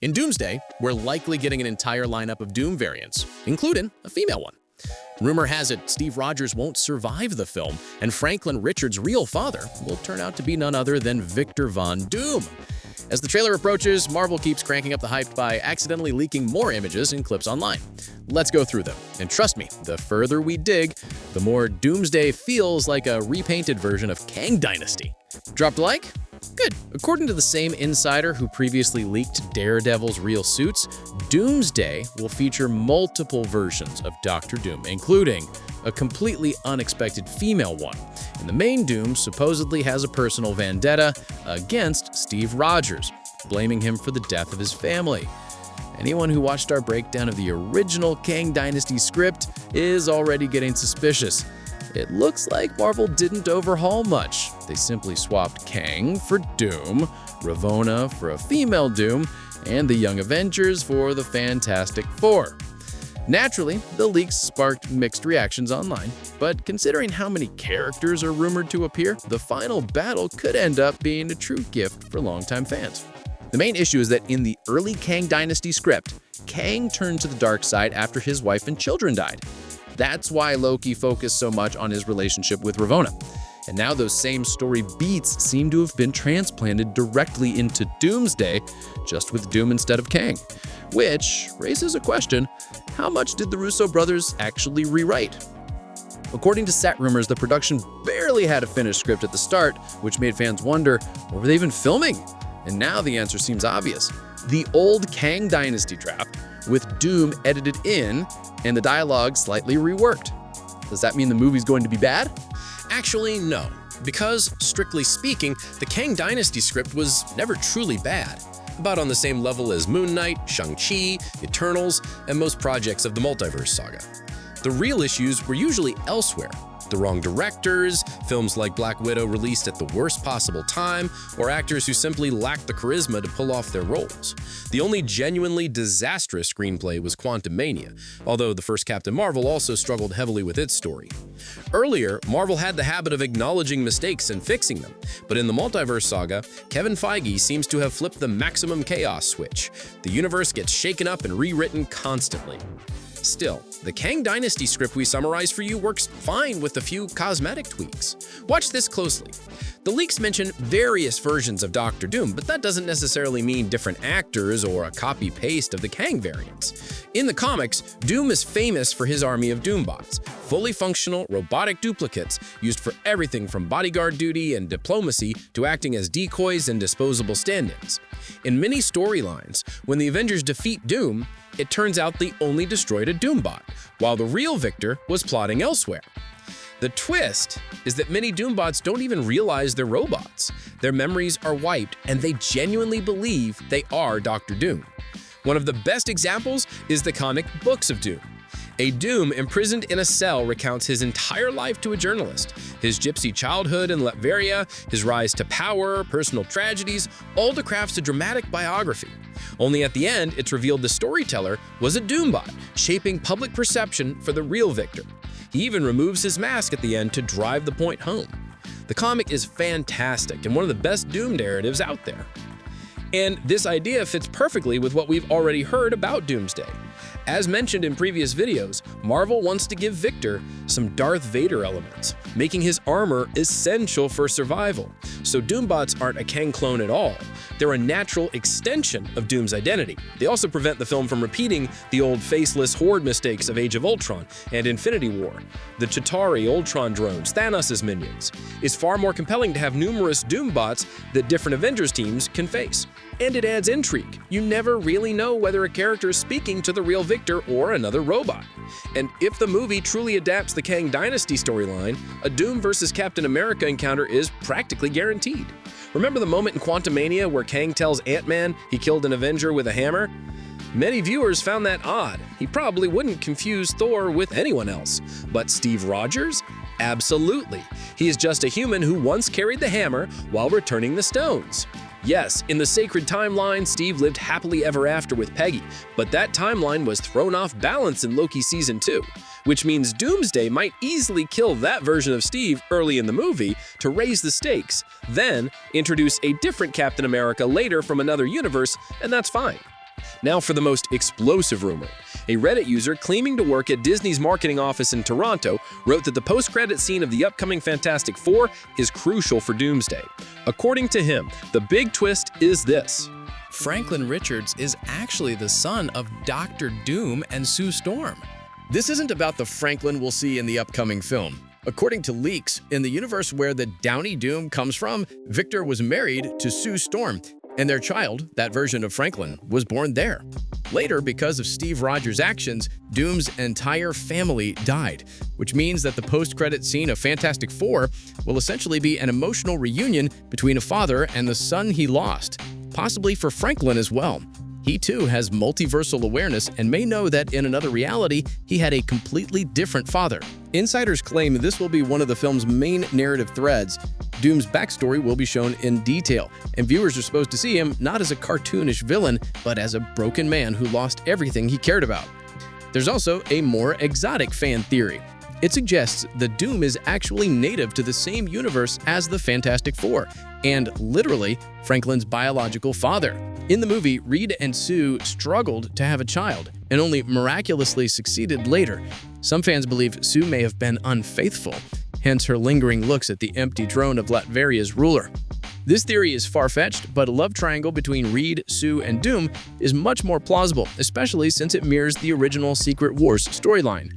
In Doomsday, we're likely getting an entire lineup of Doom variants, including a female one. Rumor has it Steve Rogers won't survive the film, and Franklin Richards' real father will turn out to be none other than Victor Von Doom. As the trailer approaches, Marvel keeps cranking up the hype by accidentally leaking more images and clips online. Let's go through them, and trust me, the further we dig, the more Doomsday feels like a repainted version of Kang Dynasty. Dropped a like? Good. According to the same insider who previously leaked Daredevil's real suits, Doomsday will feature multiple versions of Doctor Doom, including a completely unexpected female one. And the main Doom supposedly has a personal vendetta against Steve Rogers, blaming him for the death of his family. Anyone who watched our breakdown of the original Kang Dynasty script is already getting suspicious. It looks like Marvel didn't overhaul much. They simply swapped Kang for Doom, Ravonna for a female Doom, and the Young Avengers for the Fantastic Four. Naturally, the leaks sparked mixed reactions online, but considering how many characters are rumored to appear, the final battle could end up being a true gift for longtime fans. The main issue is that in the early Kang Dynasty script, Kang turned to the dark side after his wife and children died. That's why Loki focused so much on his relationship with Ravonna. And now those same story beats seem to have been transplanted directly into Doomsday, just with Doom instead of Kang. Which raises a question: how much did the Russo brothers actually rewrite? According to set rumors, the production barely had a finished script at the start, which made fans wonder, what were they even filming? And now the answer seems obvious. The old Kang Dynasty draft, with Doom edited in and the dialogue slightly reworked. Does that mean the movie's going to be bad? Actually, no. Because, strictly speaking, the Kang Dynasty script was never truly bad. About on the same level as Moon Knight, Shang-Chi, Eternals, and most projects of the multiverse saga. The real issues were usually elsewhere. The wrong directors, films like Black Widow released at the worst possible time, or actors who simply lacked the charisma to pull off their roles. The only genuinely disastrous screenplay was Quantumania, although the first Captain Marvel also struggled heavily with its story. Earlier, Marvel had the habit of acknowledging mistakes and fixing them, but in the multiverse saga, Kevin Feige seems to have flipped the maximum chaos switch. The universe gets shaken up and rewritten constantly. Still, the Kang Dynasty script we summarized for you works fine with a few cosmetic tweaks. Watch this closely. The leaks mention various versions of Doctor Doom, but that doesn't necessarily mean different actors or a copy-paste of the Kang variants. In the comics, Doom is famous for his army of Doombots, fully functional robotic duplicates used for everything from bodyguard duty and diplomacy to acting as decoys and disposable stand-ins. In many storylines, when the Avengers defeat Doom, it turns out they only destroyed a Doombot, while the real victor was plotting elsewhere. The twist is that many Doombots don't even realize they're robots. Their memories are wiped, and they genuinely believe they are Doctor Doom. One of the best examples is the comic books of Doom. A Doom imprisoned in a cell recounts his entire life to a journalist. His gypsy childhood in Latveria, his rise to power, personal tragedies, all to craft a dramatic biography. Only at the end, it's revealed the storyteller was a Doombot, shaping public perception for the real victor. He even removes his mask at the end to drive the point home. The comic is fantastic and one of the best Doom narratives out there. And this idea fits perfectly with what we've already heard about Doomsday. As mentioned in previous videos, Marvel wants to give Victor some Darth Vader elements, making his armor essential for survival. So Doombots aren't a Kang clone at all. They're a natural extension of Doom's identity. They also prevent the film from repeating the old faceless horde mistakes of Age of Ultron and Infinity War. The Chitauri, Ultron drones, Thanos' minions. It's far more compelling to have numerous Doombots that different Avengers teams can face. And it adds intrigue. You never really know whether a character is speaking to the real victor or another robot. And if the movie truly adapts the Kang Dynasty storyline, a Doom versus Captain America encounter is practically guaranteed. Remember the moment in Quantumania where Kang tells Ant-Man he killed an Avenger with a hammer? Many viewers found that odd. He probably wouldn't confuse Thor with anyone else. But Steve Rogers? Absolutely. He is just a human who once carried the hammer while returning the stones. Yes, in the sacred timeline, Steve lived happily ever after with Peggy, but that timeline was thrown off balance in Loki Season 2, which means Doomsday might easily kill that version of Steve early in the movie to raise the stakes, then introduce a different Captain America later from another universe, and that's fine. Now for the most explosive rumor. A Reddit user claiming to work at Disney's marketing office in Toronto wrote that the post-credit scene of the upcoming Fantastic Four is crucial for Doomsday. According to him, the big twist is this. Franklin Richards is actually the son of Dr. Doom and Sue Storm. This isn't about the Franklin we'll see in the upcoming film. According to leaks, in the universe where the Downey Doom comes from, Victor was married to Sue Storm, and their child, that version of Franklin, was born there. Later, because of Steve Rogers' actions, Doom's entire family died, which means that the post-credit scene of Fantastic Four will essentially be an emotional reunion between a father and the son he lost, possibly for Franklin as well. He too has multiversal awareness and may know that in another reality, he had a completely different father. Insiders claim this will be one of the film's main narrative threads. Doom's backstory will be shown in detail, and viewers are supposed to see him not as a cartoonish villain, but as a broken man who lost everything he cared about. There's also a more exotic fan theory. It suggests that Doom is actually native to the same universe as the Fantastic Four, and literally Franklin's biological father. In the movie, Reed and Sue struggled to have a child, and only miraculously succeeded later. Some fans believe Sue may have been unfaithful, hence her lingering looks at the empty throne of Latveria's ruler. This theory is far-fetched, but a love triangle between Reed, Sue, and Doom is much more plausible, especially since it mirrors the original Secret Wars storyline.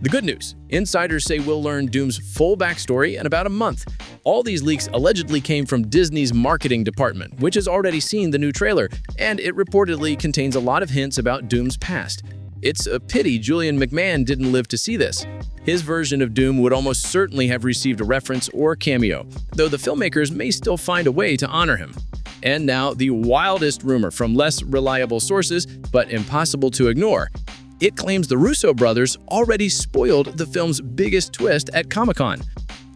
The good news, insiders say we'll learn Doom's full backstory in about a month. All these leaks allegedly came from Disney's marketing department, which has already seen the new trailer, and it reportedly contains a lot of hints about Doom's past. It's a pity Julian McMahon didn't live to see this. His version of Doom would almost certainly have received a reference or cameo, though the filmmakers may still find a way to honor him. And now, the wildest rumor from less reliable sources, but impossible to ignore. It claims the Russo brothers already spoiled the film's biggest twist at Comic-Con.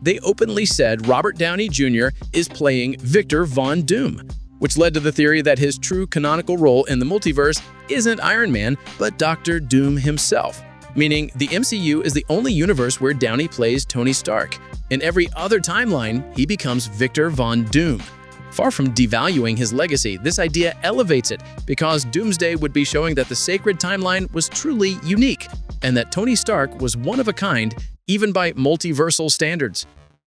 They openly said Robert Downey Jr. is playing Victor Von Doom, which led to the theory that his true canonical role in the multiverse isn't Iron Man, but Dr. Doom himself, meaning the MCU is the only universe where Downey plays Tony Stark. In every other timeline, he becomes Victor Von Doom. Far from devaluing his legacy, this idea elevates it because Doomsday would be showing that the sacred timeline was truly unique and that Tony Stark was one of a kind, even by multiversal standards.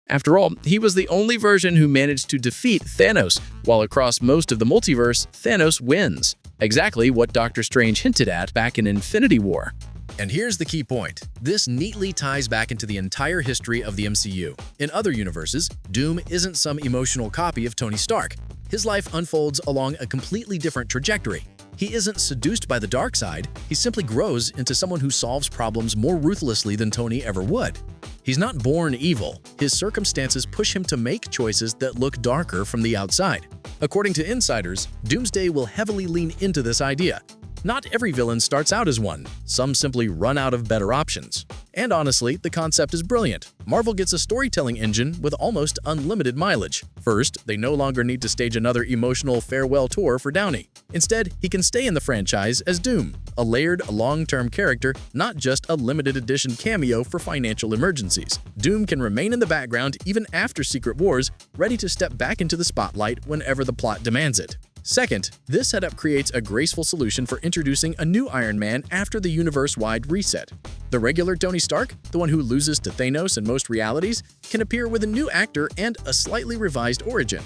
After all, he was the only version who managed to defeat Thanos, while across most of the multiverse, Thanos wins. Exactly what Doctor Strange hinted at back in Infinity War. And here's the key point. This neatly ties back into the entire history of the MCU. In other universes, Doom isn't some emotional copy of Tony Stark. His life unfolds along a completely different trajectory. He isn't seduced by the dark side, he simply grows into someone who solves problems more ruthlessly than Tony ever would. He's not born evil. His circumstances push him to make choices that look darker from the outside. According to insiders, Doomsday will heavily lean into this idea. Not every villain starts out as one. Some simply run out of better options. And honestly, the concept is brilliant. Marvel gets a storytelling engine with almost unlimited mileage. First, they no longer need to stage another emotional farewell tour for Downey. Instead, he can stay in the franchise as Doom, a layered, long-term character, not just a limited edition cameo for financial emergencies. Doom can remain in the background even after Secret Wars, ready to step back into the spotlight whenever the plot demands it. Second, this setup creates a graceful solution for introducing a new Iron Man after the universe-wide reset. The regular Tony Stark, the one who loses to Thanos in most realities, can appear with a new actor and a slightly revised origin.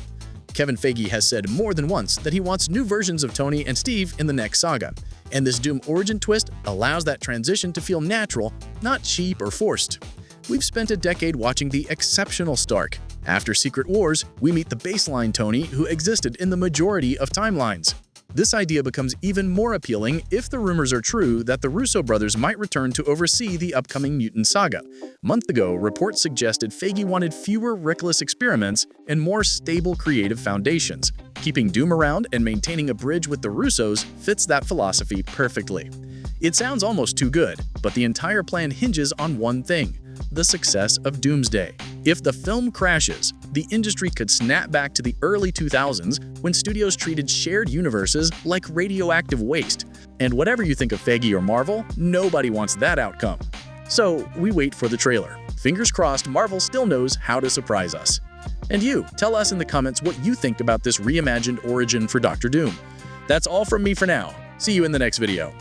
Kevin Feige has said more than once that he wants new versions of Tony and Steve in the next saga, and this Doom origin twist allows that transition to feel natural, not cheap or forced. We've spent a decade watching the exceptional Stark. After Secret Wars, we meet the baseline Tony who existed in the majority of timelines. This idea becomes even more appealing if the rumors are true that the Russo brothers might return to oversee the upcoming mutant saga. A month ago, reports suggested Feige wanted fewer reckless experiments and more stable creative foundations. Keeping Doom around and maintaining a bridge with the Russos fits that philosophy perfectly. It sounds almost too good, but the entire plan hinges on one thing: the success of Doomsday. If the film crashes, the industry could snap back to the early 2000s when studios treated shared universes like radioactive waste. And whatever you think of Feige or Marvel, nobody wants that outcome. So we wait for the trailer. Fingers crossed Marvel still knows how to surprise us. And you, tell us in the comments what you think about this reimagined origin for Dr. Doom. That's all from me for now. See you in the next video.